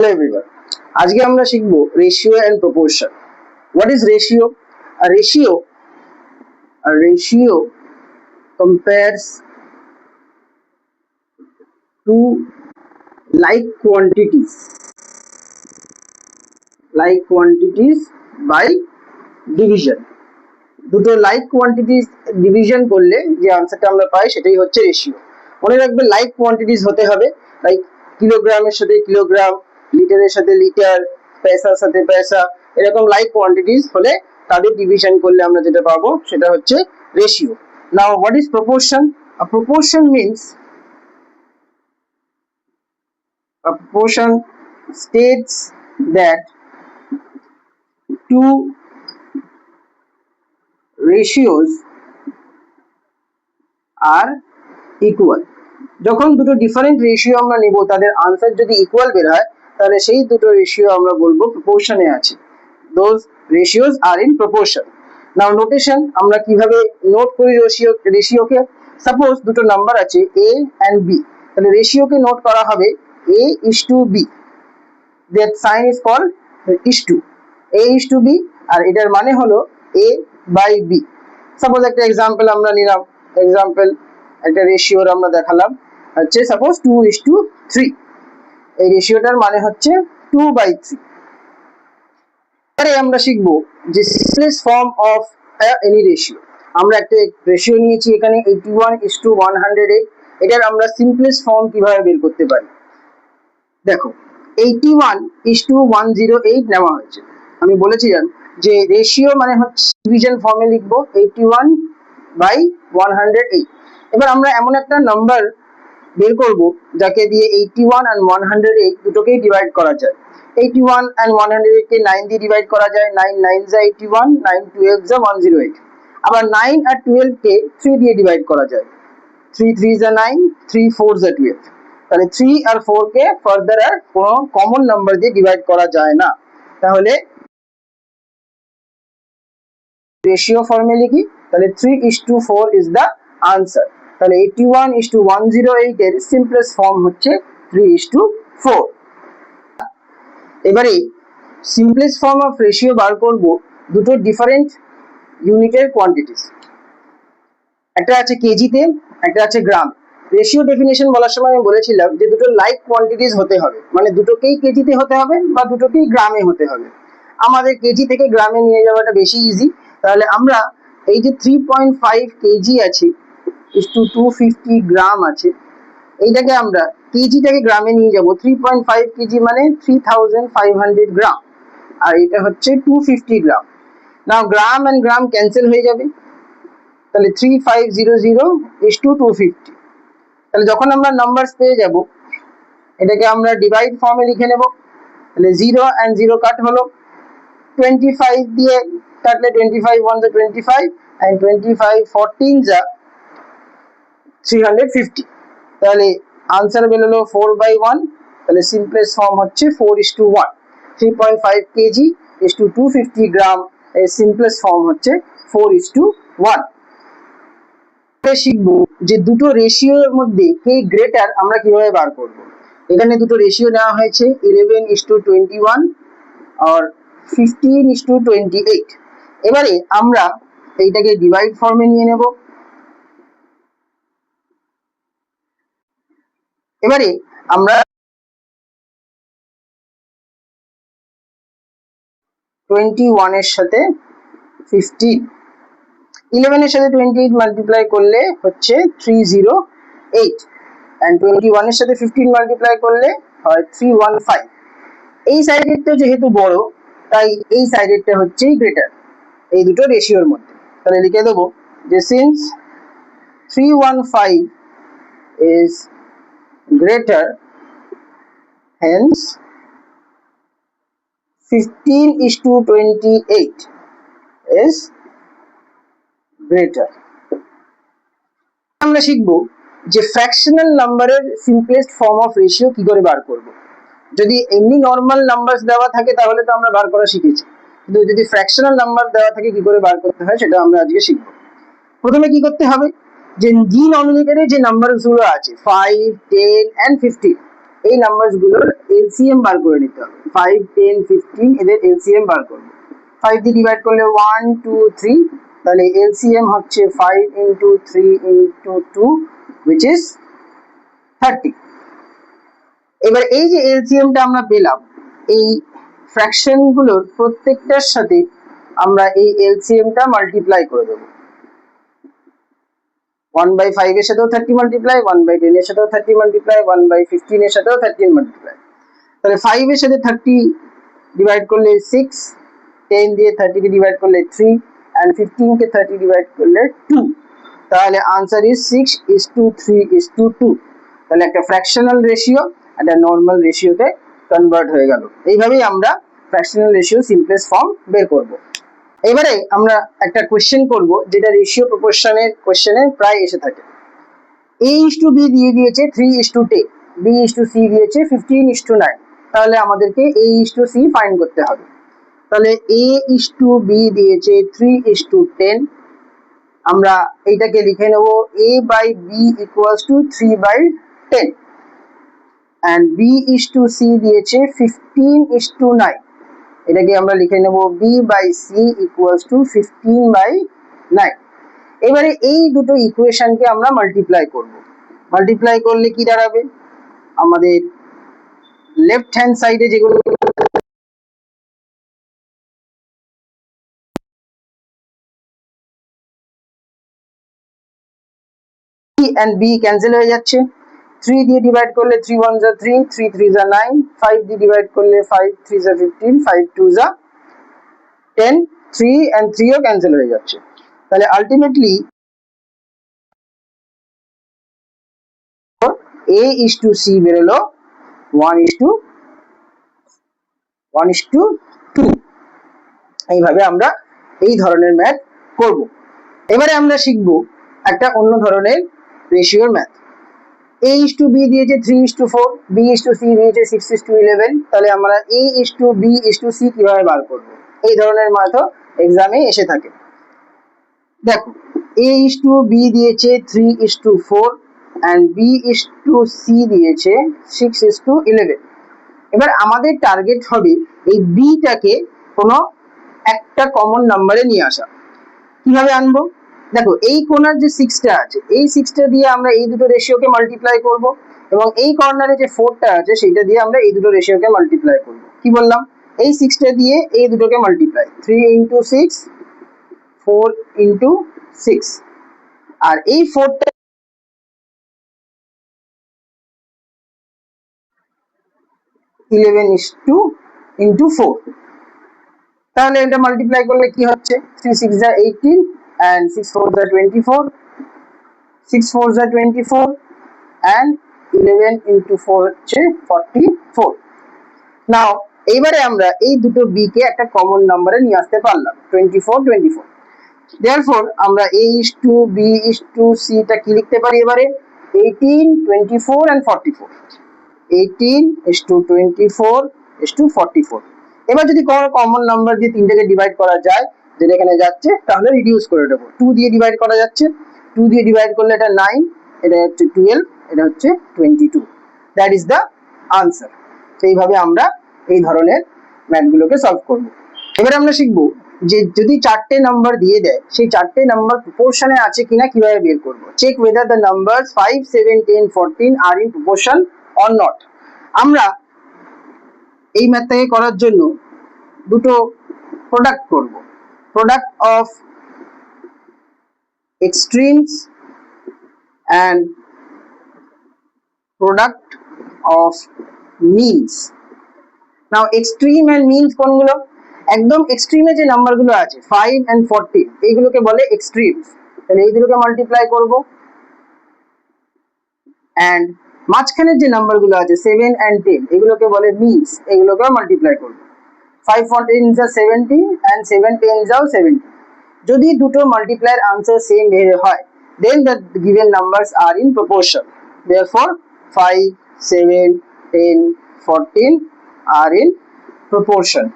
Hello everyone. আজকে আমরা শিখব ratio and proportion. What is ratio? A ratio compares two like quantities by division. দুটো like quantities division করলে যে আনসারটা আমরা পাই সেটাই হচ্ছে রেশিও। মনে রাখবে লাইক কোয়ান্টিটিস হতে হবে, লাইক কিলোগ্রামের সাথে কিলোগ্রাম, লিটারের সাথে লিটার, পয়সার সাথে পয়সা, এরকম লাইক কোয়ান্টিটিস হলে তাদের ডিভিশন করলে আমরা যেটা পাবো সেটা হচ্ছে ratio. Now what is proportion? A proportion states that two ratios are equal. যখন দুটো ডিফারেন্ট রেশিও আমরা নেব তাদের আনসার যদি ইকুয়াল বের হয় তাহলে সেই দুটো রেশিও আমরা বলবো প্রপোর্শনে আছে। Those ratios are in proportion. Now notation আমরা কিভাবে নোট করি রেশিওকে? সাপোজ দুটো নাম্বার আছে a and b, তাহলে রেশিওকে নোট করা হবে a:b। That sign is called is2, a:b, আর এটার মানে হলো a/b। সাপোজ একটা এক্সাম্পল আমরা নিলাম, একটা রেশিওর আমরা দেখালাম হচ্ছে সাপোজ 2:3। এই রেশিওটার মানে হচ্ছে 2/3। এবারে আমরা শিখব যে simplest form of any ratio. আমরা একটা রেশিও নিয়েছি এখানে 81:108, এটার আমরা সিম্পলেস্ট ফর্ম কিভাবে বের করতে পারি। দেখো 81:108 নেওয়া হয়েছে। আমি বলেছিলাম যে রেশিও মানে হচ্ছে ডিভিশন ফর্মে লিখবো 81/108। এবার আমরা এমন একটা নাম্বার বের করব যাকে দিয়ে 81 and 108 দুটোকেই ডিভাইড করা যায়। 81 and 108 কে 9 দিয়ে ডিভাইড করা যায়, 9 9 যা 81, 9 12 যা 108। আবার 9 আর 12 কে 3 দিয়ে ডিভাইড করা যায়, 3 3 যা 9, 3 4 যা 12। তাহলে 3 আর 4 কে ফার্দার আর কোনো কমন নাম্বার দিয়ে ডিভাইড করা যায় না। তাহলে রেশিও ফর্মে লিখি, তাহলে 3:4 ইজ দ্য আনসার। তাহলে 81:108 এর সিম্পলেস্ট ফর্ম হচ্ছে 3:4। এবারে সিম্পলেস্ট ফর্ম অফ রেশিও বার করব দুটো ডিফারেন্ট ইউনিটের কোয়ান্টিটিস। একটা আছে কেজিতে, একটা আছে গ্রাম। রেশিও ডেফিনেশন বলার সময় আমি বলেছিলাম যে দুটো লাইক কোয়ান্টিটিস হতে হবে, মানে দুটোকেই কেজিতে হতে হবে বা দুটোকেই গ্রামে হতে হবে। আমাদের কেজি থেকে গ্রামে নিয়ে যাওয়াটা বেশি ইজি। তাহলে আমরা এই যে 3.5 কেজি আছে ইসটু 250 গ্রাম আছে, এইটাকে আমরা কেজিটাকে গ্রামে নিয়ে যাব। 3.5 কেজি মানে 3500 গ্রাম, আর এটা হচ্ছে 250 গ্রাম। নাও গ্রাম এন্ড গ্রাম ক্যান্সেল হয়ে যাবে, তাহলে 3500:250। তাহলে যখন আমরা নাম্বারস পেয়ে যাব এটাকে আমরা ডিভাইড ফর্মে লিখে নেব। তাহলে 0 and 0 কাট হলো, 25 দিয়ে কাটলে 25 1 যা 25 and 25 14 যা 350। তাহলে আনসার বেরোলো 4/1। তাহলে সিম্পলেস্ট ফর্ম হচ্ছে 4:1। 3.5 কেজি is to 250 গ্রাম এর সিম্পলেস্ট ফর্ম হচ্ছে 4:1। শিখবো যে দুটো রেশিওর মধ্যে কে গ্রেটার আমরা কিভাবে বার করব। এখানে দুটো রেশিও নেওয়া হয়েছে 11:21 আর 15:28। এবারে আমরা এইটাকে ডিভাইড ফর্মে নিয়ে নেব। এবারে আমরা 21 এর সাথে 15, 11 এর সাথে 28 মাল্টিপ্লাই করলে হচ্ছে 308, and 21 এর সাথে 15 মাল্টিপ্লাই করলে হয় 315। এই সাইডেরটা যেহেতু বড় তাই এই সাইডেরটা হচ্ছে গ্রেটার এই দুটো রেশিওর মধ্যে। তাহলে লিখে দেবো যে since 315 is greater, hence 15:28 is greater। আমরা শিখবো যে ফ্র্যাকশনাল নাম্বারের সিম্পলেস্ট ফর্ম অফ রেশিও কি করে বার করব। যদি এমনি নর্মাল নাম্বারস দেওয়া থাকে তাহলে তো আমরা বার করা শিখেছি, কিন্তু যদি ফ্র্যাকশনাল নাম্বার দেওয়া থাকে কি করে বার করতে হয় সেটা আমরা আজকে শিখব। প্রথমে কি করতে হবে যে ডিনোমিনেটরে যে নাম্বারগুলো আছে 5 10 and 15, এই নাম্বারস গুলোর এলসিএম বার করে নিতে হবে। 5, 10, 15 এদের এলসিএম বার করব। 5 দিয়ে ডিভাইড করলে 1, 2, 3, তাহলে এলসিএম হচ্ছে 5 into 3 into 2 which is 30। এবার এই যে এলসিএমটা আমরা পেলাম, এই ফ্র্যাকশন গুলোর প্রত্যেকটার সাথে আমরা এই এলসিএমটা মাল্টিপ্লাই করে দেবো। 1/5 এর সাথেও 30 মাল্টিপ্লাই, 1/10 এর সাথেও 30 মাল্টিপ্লাই, 1/15 এর সাথেও 30 মাল্টিপ্লাই। তাহলে 5 এর সাথে 30 ডিভাইড করলে 6, 10 দিয়ে 30 কে ডিভাইড করলে 3 and 15 কে 30 ডিভাইড করলে 2। তাহলে আনসার ইজ 6:3:2। তাহলে একটা ফ্র্যাকশনাল রেশিও একটা নরমাল রেশিওতে কনভার্ট হয়ে গেল। এইভাবেই আমরা ফ্র্যাকশনাল রেশিও সিম্পলেস্ট ফর্ম বের করব। এবারে আমরা একটা কোশ্চেন করব যেটা রেশিও প্রপোর্শনের কোশ্চেনে প্রায় এসে থাকে। a:b দিয়ে দিয়েছে 3:10, b:c দিয়েছে 15:9। তাহলে আমাদেরকে a:c ফাইন্ড করতে হবে। তাহলে a:b দিয়েছে 3:10, আমরা এইটাকে লিখে নেব a/b = 3/10 and b:c দিয়েছে 15:9, এটাকে আমরা লিখে নেব b/c = 15/9। এবারে এই দুটো ইকুয়েশনকে আমরা মাল্টিপ্লাই করব। মাল্টিপ্লাই করলে কি দাঁড়াবে, আমাদের লেফট হ্যান্ড সাইডে যেগুলো and b ক্যান্সেল হয়ে যাচ্ছে। 3 দিয়ে ডিভাইড করলে 3 1 যা 3, 3 3 যা 9, 5 দিয়ে ডিভাইড করলে 5 3 যা 15, 5 2 যা 10, 3 and 3 ও ক্যান্সেল হয়ে যাচ্ছে। তাহলে আলটিমেটলি a:c বেরোলো 1:2। এইভাবে আমরা এই ধরনের ম্যাথ করব। এবারে আমরা শিখব একটা অন্য ধরনের রেশিওর ম্যাথ। a:b দিয়েছে 3:4, b:c দিয়েছে 6:11। তাহলে আমরা a:b:c কিভাবে বার করব? এই ধরনের ম্যাথও এক্সামে এসে থাকে। দেখো, a:b দিয়েছে 3:4 and b:c দিয়েছে 6:11। এবার আমাদের টার্গেট হবে এই বিটাকে কোনো একটা কমন নাম্বারে নিয়ে আসা। কিভাবে আনবো? দেখো, এই কোণার যে 6টা আছে, এই 6টা দিয়ে আমরা এই দুটো রেশিওকে মাল্টিপ্লাই করব এবং এই কর্নারে যে 4টা আছে সেটা দিয়ে আমরা এই দুটো রেশিওকে মাল্টিপ্লাই করব। কি বললাম? এই 6টা দিয়ে এই দুটোকে মাল্টিপ্লাই, 3 × 6, 4 × 6, আর এই 4টা × 4। তাহলে এটা মাল্টিপ্লাই করলে কি হচ্ছে, 3 6 যা 18 and 6 4 যা 24, 6 4 যা 24 and 11 × 4 হচ্ছে 44। নাও এইবারে আমরা এই দুটো b কে একটা কমন নম্বরে নিয়ে আসতে পারলাম, 24 24। therefore আমরা a:b:c টা কি লিখতে পারি এবারে, 18 24 and 44, 18:24:44। এবার যদি কোনো কমন নাম্বার দিয়ে তিনটাকে ডিভাইড করা যায়, যেটা এখানে যাচ্ছে, তাহলে রিডিউস করে দেবো। 2 দিয়ে ডিভাইড করা যাচ্ছে, 2 দিয়ে ডিভাইড করলে এটা 9, এটা হচ্ছে 12, এটা হচ্ছে 22। That is the answer. সেইভাবে আমরা এই ধরনের ম্যাথগুলোকে সলভ করব। এবারে আমরা শিখবো যে যদি চারটে নাম্বার দিয়ে দেয়, সেই চারটে নাম্বার প্রপোর্শনে আছে কিনা কিভাবে বের করব। Check whether the numbers 5 7 10 14 are in proportion or not। আমরা এই ম্যাথটাকে করার জন্য দুটো প্রোডাক্ট করব, product of extremes and product of means. Now extreme and means কোনগুলো? একদম এক্সট্রিমে যে নাম্বারগুলো আছে 5 and 14, এইগুলোকে বলে এক্সট্রিমস। তাহলে এই দুটোকে মাল্টিপ্লাই করব, অ্যান্ড মাঝখানের যে নাম্বারগুলো আছে 7 and 10, এগুলোকে বলে মিনস, এগুলোকে মাল্টিপ্লাই করব। 5 14 যা 17 and 7 10 যাও 70। যদি দুটো মাল্টিপ্লাইয়ের আনসার সেম বের হয়, then the given numbers are in proportion, therefore 5 7 10 14 are in proportion।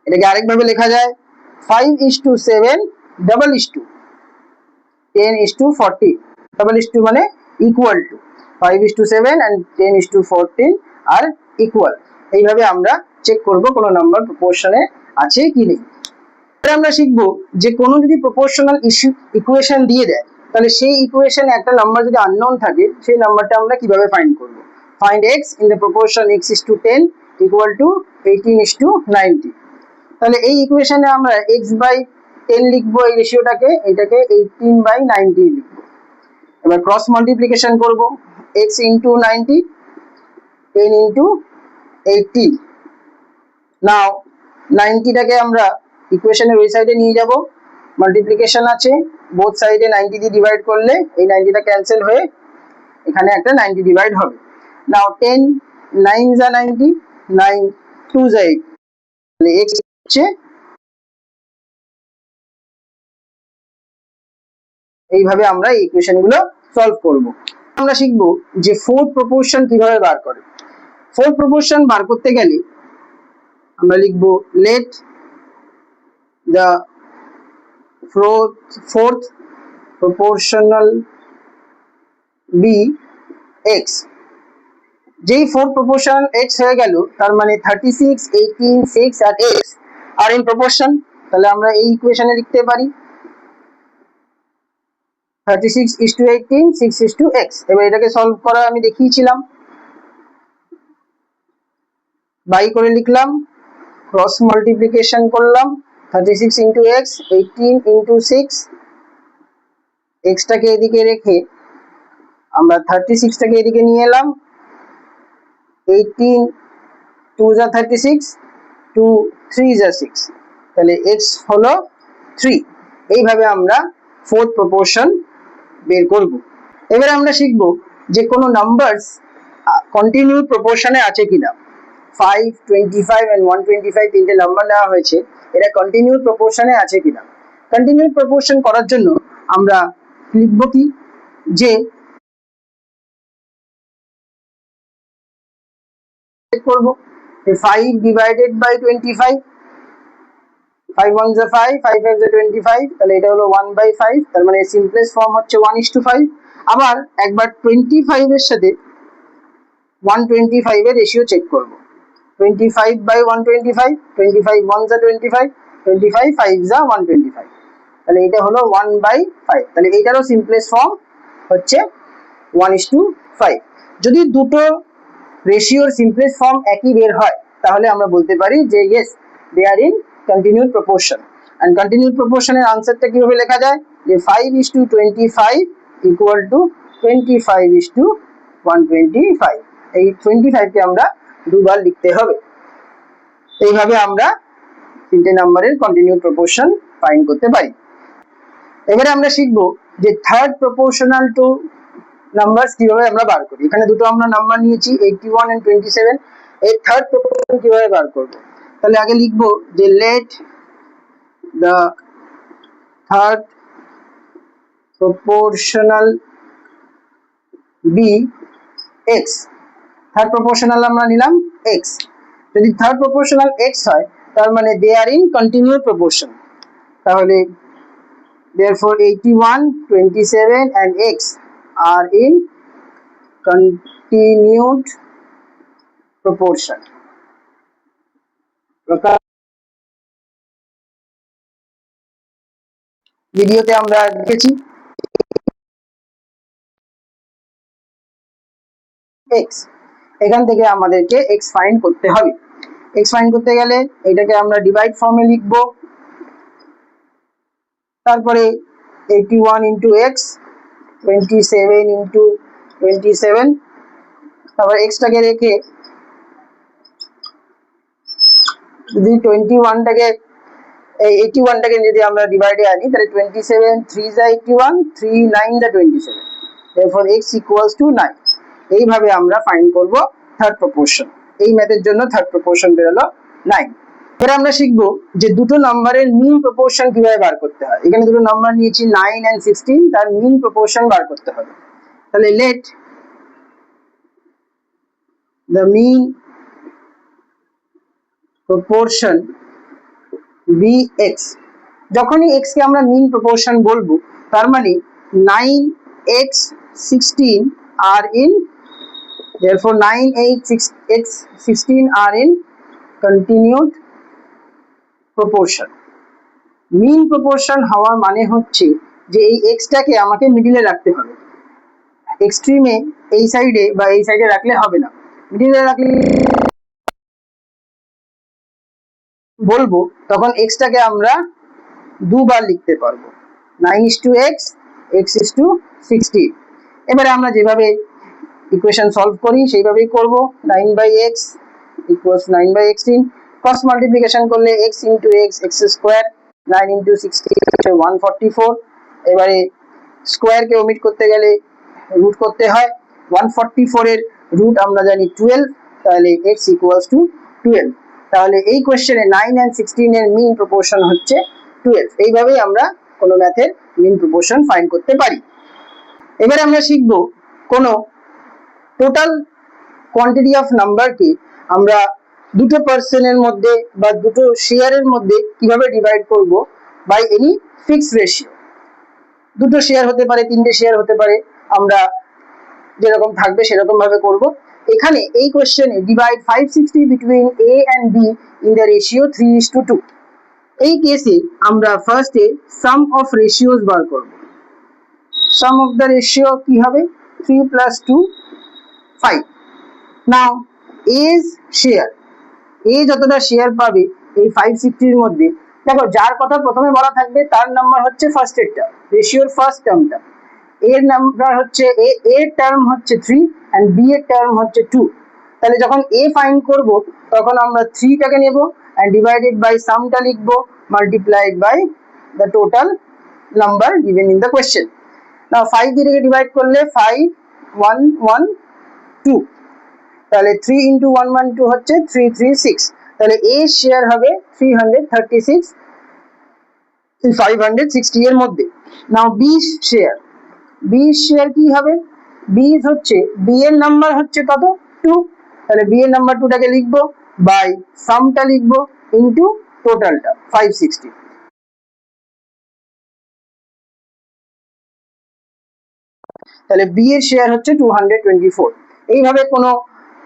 এটাকে আরেকভাবে লেখা যায়, 5:7 double is 2, 10:40, double is 2 মানে equal to। 5:7 and 10:14 আর ইকুয়াল। এইভাবে আমরা চেক করব কোনো নাম্বার প্রপোর্শনে আছে কি নেই। এবার আমরা শিখব যে কোনো যদি প্রপোর্শনাল ইকুয়েশন দিয়ে দেয় তাহলে সেই ইকুয়েশনে একটা নাম্বার যদি আননোন থাকে সেই নাম্বারটা আমরা কিভাবে ফাইন্ড করব। Find x in the proportion x:10 equal to 18:90। তাহলে এই ইকুয়েশনে আমরা x/10 লিখবো, এই রেশিওটাকে, এটাকে 18/90 লিখবো। এবার ক্রস মাল্টিপ্লিকেশন করব, x into 90, 10 into 18। নাও 90টাকে আমরা ইকুয়েশনের ওই সাইডে নিয়ে যাব, মাল্টিপ্লিকেশন আছে, বোথ সাইডে 90 দিয়ে ডিভাইড করলে এই 90টা ক্যান্সেল হয়ে এখানে একটা 90 ডিভাইড হবে। নাও 10 9 যা 90, 9 2 যা 8, তাহলে x হচ্ছে, এইভাবে আমরা এই ইকুয়েশনগুলো সলভ করব। আমরা শিখব যে ফোর্থ প্রপোর্শন কিভাবে বার করে। ফোর্থ প্রপোর্শন বার করতে গেলে আমরা লিখব let the fourth proportional be x। যেই ফোর্থ প্রপোর্শনাল x হয়ে গেল তার মানে 36, 18, 6 আর x আর ইন প্রপোর্শন। তাহলে আমরা এই ইকুয়েশনে লিখতে পারি 36:18, 6:x। এবার এটাকে সলভ করা আমি দেখিয়েছিলাম, বাই করে লিখলাম, ক্রস মাল্টিপ্লিকেশন করলাম, 36 into x, 18 into 6, x টাকে এদিকে রেখে আমরা 36টাকে এদিকে নিয়ে এলাম, 18 2 যা 36, 2 3 যা 6, তাহলে x হলো 3। এইভাবে আমরা ফোর্থ প্রপোর্শন বের করব। এবারে আমরা শিখব যে কোনো নাম্বারস কন্টিনিউ প্রপোর্শনে আছে কিনা। 5, 25 and 125 তিনটে নাম্বার নেওয়া হয়েছে, এটা কন্টিনিউ প্রপোর্শনে আছে কিনা। কন্টিনিউ প্রপোর্শন করার জন্য আমরা লিখব কি, যে করব 5 ডিভাইডেড বাই 25, 5 1 যা 5, 5 5 যা 25, তাহলে এটা হলো 1/5, তার মানে সিম্পলেস্ট ফর্ম হচ্ছে 1:5। আবার একবার 25 এর সাথে 125 এর রেশিও চেক করব, 25/125, 25 1 যা 25, 25 5 যা 125, তাহলে এটা হলো 1/5। তাহলে এটারও সিম্পলেস্ট ফর্ম হচ্ছে 1:5। যদি দুটো রেশিওর সিম্পলেস্ট ফর্ম একই বের হয় তাহলে আমরা বলতে পারি যে yes they are in continued proportion. And continued প্রপোর্শনের আনসারটা কিভাবে লেখা যায়, যে 5:25 ইকুয়াল টু 25:125। এই 25 কে আমরা দুবার লিখতে হবে। এইভাবে আমরা তিনটে নাম্বারের কন্টিনিউড প্রপোর্শন ফাইন্ড করতে পারি। এবারে আমরা শিখব যে থার্ড প্রপোর্শনাল টু নাম্বারস কিভাবে আমরা বার করি। এখানে দুটো আমরা নাম্বার নিয়েছি 81 and 27, এই থার্ড প্রপোর্শন কিভাবে বার করব। তাহলে আগে লিখব যে let the third proportional be x। Third proportional আমরা নিলাম x। যদি থার্ড প্রপোর্শনাল x হয় তার মানে দে আর ইন কন্টিনিউড প্রপোর্শন। তাহলে therefore 81, 27 and x are in continued proportion। ভিডিওতে আমরা দেখেছি x, এখান থেকে আমাদেরকে x ফাইন্ড করতে হবে। x ফাইন্ড করতে গেলে এটাকে আমরা ডিভাইড ফর্মে লিখব, তারপরে 81 into x, 27 into 27, তারপর x টাকে রেখে যদি 21টাকে এই 81টাকে যদি আমরা ডিভাইডে আনি তাহলে 27 3 যা 81, 3 9 যা 27, therefore x equals to 9। এইভাবে আমরা ফাইন্ড করব থার্ড প্রপোর্শন। এই ম্যাথের জন্য থার্ড প্রপোর্শন বের হলো 9। এবার আমরা শিখব যে দুটো নাম্বারের মিন প্রপোর্শন কিভাবে বার করতে হয়। এখানে দুটো নাম্বার নিয়েছি 9 and 16, তার মিন প্রপোর্শন বার করতে হবে। তাহলে let the mean proportion be x। যখনই x কে আমরা মিন প্রপোর্শন বলবো তার মানে 9x 16 are in, therefore 9, 8, 6, x 16 are in continued proportion. Mean proportion হওয়ার মানে হচ্ছে যে এই এক্সটাকে আমাকে মিডিলে রাখতে হবে, এক্সট্রিমে এই সাইডে বা এই সাইডে রাখলে হবে না, মিডিলে রাখলে বলবো তখন এক্সটাকে আমরা দুবার লিখতে পারবো, 9:x, x:16। এবারে আমরা যেভাবে ইকুয়েশন সলভ করি সেইভাবেই করব। 9/x equals 9/16, ক্রস মাল্টিপ্লিকেশন করলে x into x, x square, 9 into 16 হচ্ছে 144। এবারে স্কয়ারকে ওমিট করতে গেলে রুট করতে হয়, 144 এর রুট আমরা জানি 12, তাহলে x equals to 12। তাহলে এই কোশ্চেনে 9 and 16 এর মিন প্রপোর্শন হচ্ছে 12। এইভাবেই আমরা কোনো ম্যাথের মিন প্রপোর্শন ফাইন্ড করতে পারি। এবারে আমরা শিখব কোনো টোটাল কোয়ান্টিটি অফ নাম্বারকে আমরা দুটো পার্সনের মধ্যে বা দুটো শেয়ারের মধ্যে কিভাবে ডিভাইড করব বাই এনি ফিক্সড রেশিও। দুটো শেয়ার হতে পারে, তিনটে শেয়ার হতে পারে, আমরা যেরকম থাকবে সেরকম ভাবে করব। এখানে এই কোশ্চেনে divide 560 between a and b in the ratio 3:2। এই কেসে আমরা ফার্স্টে সাম অফ রেশিওস বার করব। সাম অফ দ্য রেশিও কি হবে, 3 plus 2 5। নাও এজ শেয়ার, এ যতটা শেয়ার পাবে এই 560 এর মধ্যে, দেখো যার কথা প্রথমে বলা থাকবে তার নাম্বার হচ্ছে ফার্স্ট এরটা, রেশিওর ফার্স্ট টার্মটা। এর নাম্বার হচ্ছে এ এর টার্ম হচ্ছে 3 এন্ড বি এর টার্ম হচ্ছে 2। তাহলে যখন এ ফাইন্ড করব তখন আমরা 3 টাকে নেব এন্ড ডিভাইডেড বাই সামটা লিখব, multiplied by the total number given in the question. Now 5 দিয়ে ডিভাইড করলে 5 1 1 2, তাহলে 3 into 112 হচ্ছে 336। তাহলে এ শেয়ার হবে 336 560 এর মধ্যে। নাও বি শেয়ার, বি শেয়ার কি হবে, বি হচ্ছে বি এর নাম্বার হচ্ছে কত 2, তাহলে বি এর নাম্বার 2 টাকে লিখবো বাই সামটা লিখবো ইনটু টোটালটা 560। তাহলে বি এর শেয়ার হচ্ছে 224। এইভাবে কোনো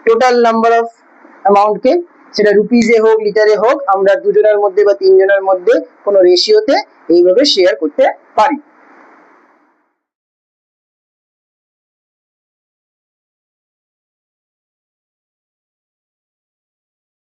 টোটাল নাম্বার অফ অ্যামাউন্টকে, সেটা রুপিজে হোক লিটারে হোক, আমরা দুজনের মধ্যে বা তিনজনের মধ্যে কোনো রেশিওতে এইভাবে শেয়ার করতে পারি।